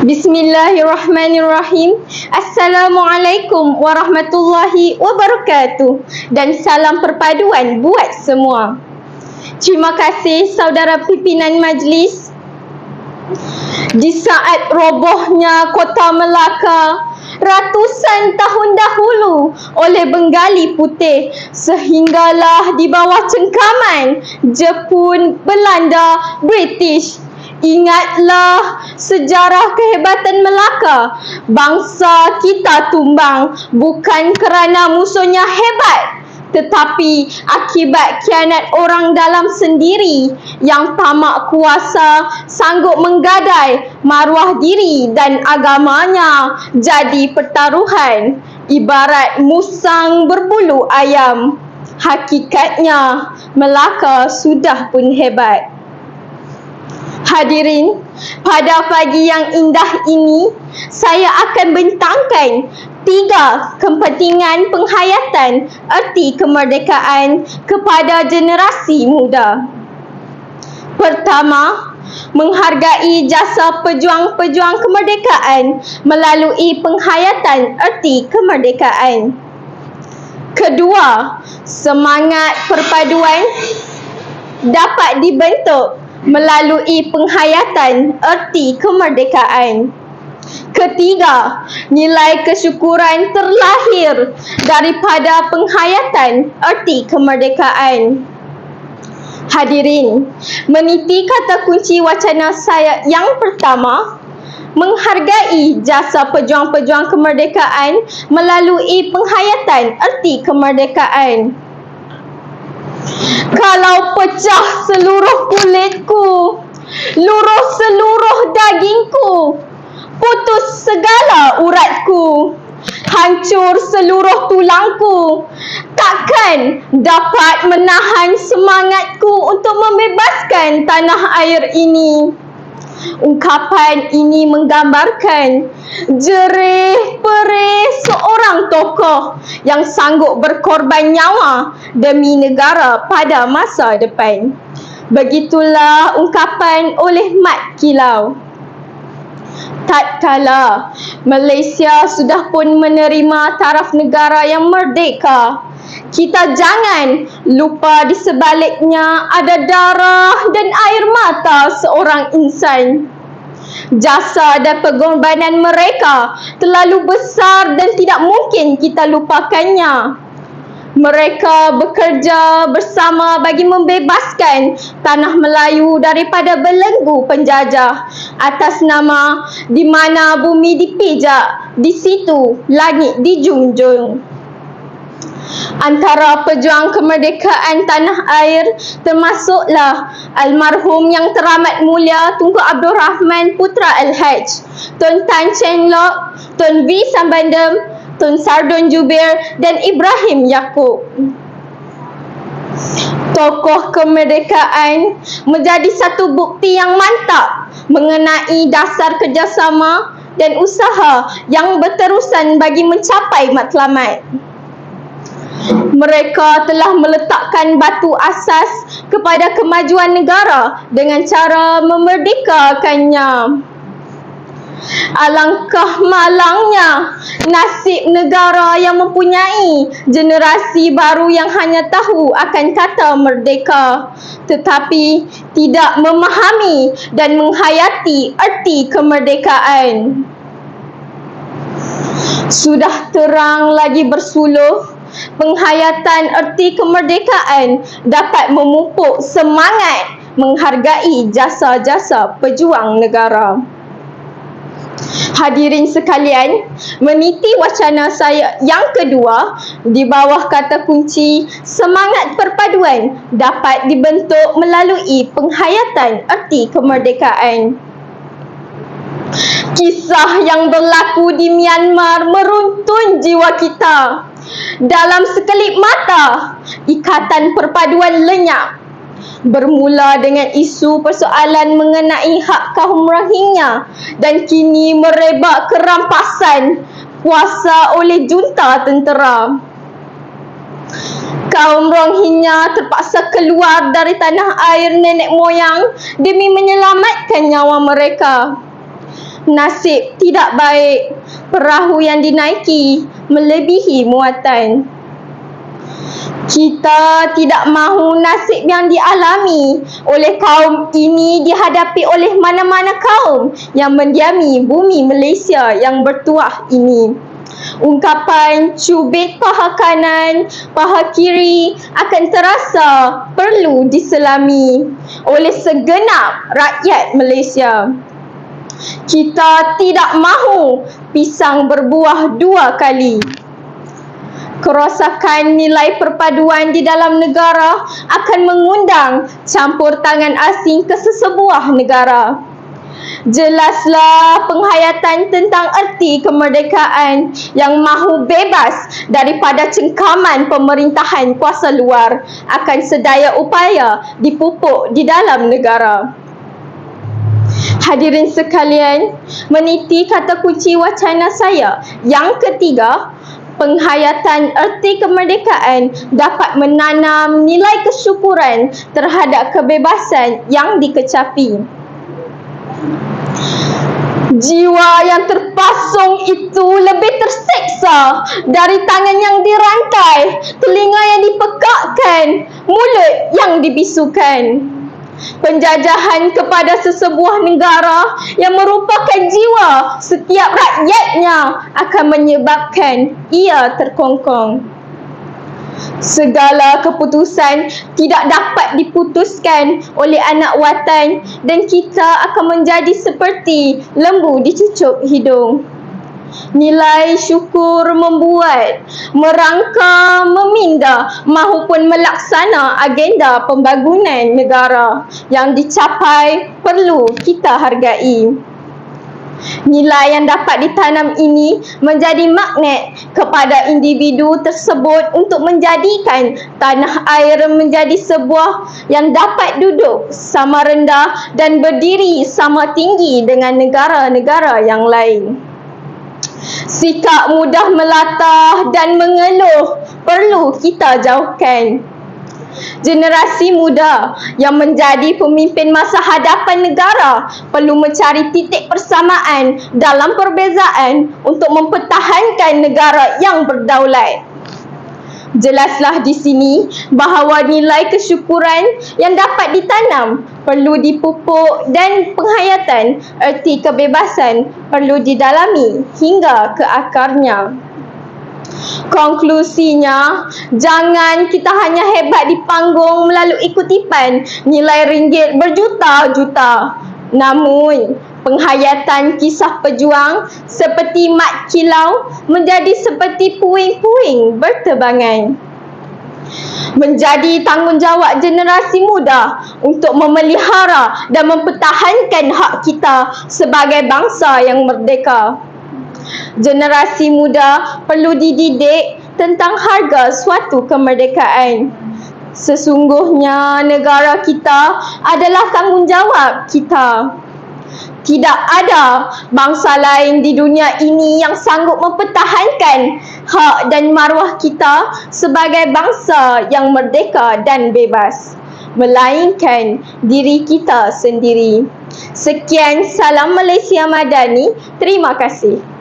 Bismillahirrahmanirrahim. Assalamualaikum warahmatullahi wabarakatuh. Dan salam perpaduan buat semua. Terima kasih saudara pimpinan majlis. Di saat robohnya kota Melaka ratusan tahun dahulu oleh Bengali Putih, sehinggalah di bawah cengkaman Jepun, Belanda, British. Ingatlah sejarah kehebatan Melaka. Bangsa kita tumbang bukan kerana musuhnya hebat, tetapi akibat khianat orang dalam sendiri yang tamak kuasa, sanggup menggadai maruah diri dan agamanya jadi pertaruhan. Ibarat musang berbulu ayam. Hakikatnya Melaka sudah pun hebat. Hadirin, pada pagi yang indah ini, saya akan bentangkan 3 kepentingan penghayatan erti kemerdekaan kepada generasi muda. Pertama, menghargai jasa pejuang-pejuang kemerdekaan melalui penghayatan erti kemerdekaan. Kedua, semangat perpaduan dapat dibentuk melalui penghayatan erti kemerdekaan. Ketiga, nilai kesyukuran terlahir daripada penghayatan erti kemerdekaan. Hadirin, meniti kata kunci wacana saya yang pertama, menghargai jasa pejuang-pejuang kemerdekaan melalui penghayatan erti kemerdekaan. Kalau pecah seluruh kulitku, luruh seluruh dagingku, putus segala uratku, hancur seluruh tulangku, takkan dapat menahan semangatku untuk membebaskan tanah air ini. Ungkapan ini menggambarkan jerih perih seorang tokoh yang sanggup berkorban nyawa demi negara pada masa depan. Begitulah ungkapan oleh Mat Kilau. Tatkala Malaysia sudah pun menerima taraf negara yang merdeka, kita jangan lupa di sebaliknya ada darah dan air mata seorang insan. Jasa dan pengorbanan mereka terlalu besar dan tidak mungkin kita lupakannya. Mereka bekerja bersama bagi membebaskan tanah Melayu daripada belenggu penjajah atas nama di mana bumi dipijak, di situ langit dijunjung. Antara pejuang kemerdekaan tanah air termasuklah almarhum yang teramat mulia Tunku Abdul Rahman Putra Al-Haj, Tun Tan Cheng Lock, Tun V Sambandem, Tun Sardun Jubir dan Ibrahim Yaakob. Tokoh kemerdekaan menjadi satu bukti yang mantap mengenai dasar kerjasama dan usaha yang berterusan bagi mencapai matlamat. Mereka telah meletakkan batu asas kepada kemajuan negara dengan cara memerdekakannya. Alangkah malangnya nasib negara yang mempunyai generasi baru yang hanya tahu akan kata merdeka, tetapi tidak memahami dan menghayati erti kemerdekaan. Sudah terang lagi bersuluh, penghayatan erti kemerdekaan dapat memupuk semangat menghargai jasa-jasa pejuang negara. Hadirin sekalian, meniti wacana saya yang kedua di bawah kata kunci semangat perpaduan dapat dibentuk melalui penghayatan erti kemerdekaan. Kisah yang berlaku di Myanmar meruntun jiwa kita. Dalam sekelip mata, ikatan perpaduan lenyap. Bermula dengan isu persoalan mengenai hak kaum Rohingya dan kini merebak kerampasan kuasa oleh junta tentera. Kaum Rohingya terpaksa keluar dari tanah air nenek moyang demi menyelamatkan nyawa mereka. Nasib tidak baik, perahu yang dinaiki melebihi muatan. Kita tidak mahu nasib yang dialami oleh kaum ini dihadapi oleh mana-mana kaum yang mendiami bumi Malaysia yang bertuah ini. Ungkapan cubit paha kanan, paha kiri akan terasa perlu diselami oleh segenap rakyat Malaysia. Kita tidak mahu pisang berbuah dua kali. Kerosakan nilai perpaduan di dalam negara akan mengundang campur tangan asing ke sesebuah negara. Jelaslah penghayatan tentang erti kemerdekaan yang mahu bebas daripada cengkaman pemerintahan kuasa luar akan sedaya upaya dipupuk di dalam negara. Hadirin sekalian, meniti kata kunci wacana saya yang ketiga, penghayatan erti kemerdekaan dapat menanam nilai kesyukuran terhadap kebebasan yang dikecapi. Jiwa yang terpasung itu lebih terseksa dari tangan yang dirantai, telinga yang dipekakkan, mulut yang dibisukan. Penjajahan kepada sesebuah negara yang merupakan jiwa setiap rakyatnya akan menyebabkan ia terkongkong. Segala keputusan tidak dapat diputuskan oleh anak watan dan kita akan menjadi seperti lembu dicucuk hidung. Nilai syukur membuat, merangka, meminda mahupun melaksana agenda pembangunan negara yang dicapai perlu kita hargai. Nilai yang dapat ditanam ini menjadi magnet kepada individu tersebut untuk menjadikan tanah air menjadi sebuah yang dapat duduk sama rendah dan berdiri sama tinggi dengan negara-negara yang lain. Sikap mudah melatah dan mengeluh perlu kita jauhkan. Generasi muda yang menjadi pemimpin masa hadapan negara perlu mencari titik persamaan dalam perbezaan untuk mempertahankan negara yang berdaulat. Jelaslah di sini bahawa nilai kesyukuran yang dapat ditanam perlu dipupuk dan penghayatan erti kebebasan perlu didalami hingga ke akarnya. Konklusinya, jangan kita hanya hebat di panggung melalui kutipan nilai ringgit berjuta-juta. Namun, penghayatan kisah pejuang seperti mat kilau menjadi seperti puing-puing berterbangan. Menjadi tanggungjawab generasi muda untuk memelihara dan mempertahankan hak kita sebagai bangsa yang merdeka. Generasi muda perlu dididik tentang harga suatu kemerdekaan. Sesungguhnya negara kita adalah tanggungjawab kita. Tidak ada bangsa lain di dunia ini yang sanggup mempertahankan hak dan maruah kita sebagai bangsa yang merdeka dan bebas, melainkan diri kita sendiri. Sekian, salam Malaysia Madani. Terima kasih.